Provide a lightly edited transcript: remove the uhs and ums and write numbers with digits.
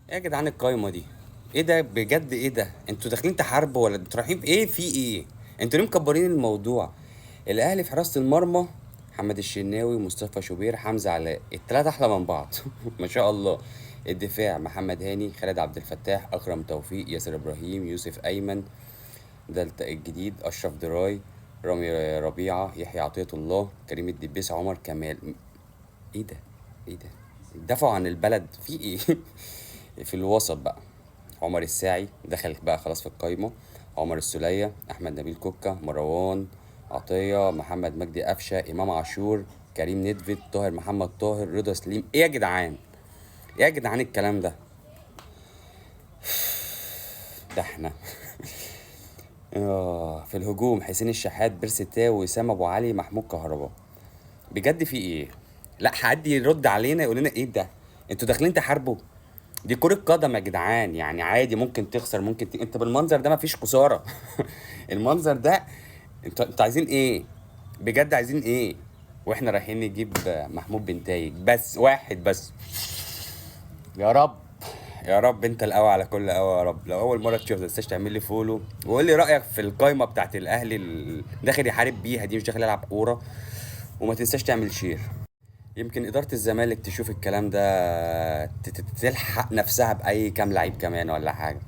ايه يا جدعان القايمة دي؟ ايه ده بجد؟ ايه ده؟ انتوا داخلين تحاربوا ولا انتوا رايحين في ايه؟ في ايه؟ انتوا ليه مكبرين الموضوع؟ الاهلي في حراسة المرمى محمد الشناوي، مصطفى شوبير، حمزة علاء، التلاتة احلى من بعض ما شاء الله. الدفاع محمد هاني، خالد عبد الفتاح، اكرم توفيق، ياسر ابراهيم، يوسف ايمن، ده الجديد، اشرف دراي، رامي ربيعة، يحيى عطية الله، كريم الدبيس، عمر كمال. ايه ده؟ ايه ده؟ دافعوا عن البلد في ايه؟ في الوسط بقى عمر الساعي دخل بقى خلاص في القايمة، عمر السولية، أحمد نبيل كوكا، مروان عطية، محمد مجدي قفشة، إمام عاشور، كريم ندفد، طاهر محمد طاهر، رضا سليم. إيه يا جدعان؟ إيه يا جدعان الكلام ده؟ ده إحنا في الهجوم حسين الشحات، بيرسي تاو، وسام أبو علي، محمود كهربا. بجد في إيه؟ لا حد يرد علينا يقول لنا إيه ده؟ أنتوا داخلين تحاربوا؟ دي كرة قدم يا جدعان، يعني عادي ممكن تخسر ممكن انت بالمنظر ده مفيش خسارة المنظر ده. انتوا عايزين ايه؟ بجد عايزين ايه؟ واحنا رايحين نجيب محمود بنتايج بس واحد بس. يا رب، يا رب انت القوي على كل قوي. يا رب لو اول مره تشوف تنساش تعمل لي فولو وقول لي رايك في القايمه بتاعت الاهلي داخل يحارب بيها دي، مش داخل يلعب كوره. وما تنساش تعمل شير. يمكن إدارة الزمالك تشوف الكلام ده تلحق نفسها بأي كام لعيب كمان ولا حاجة.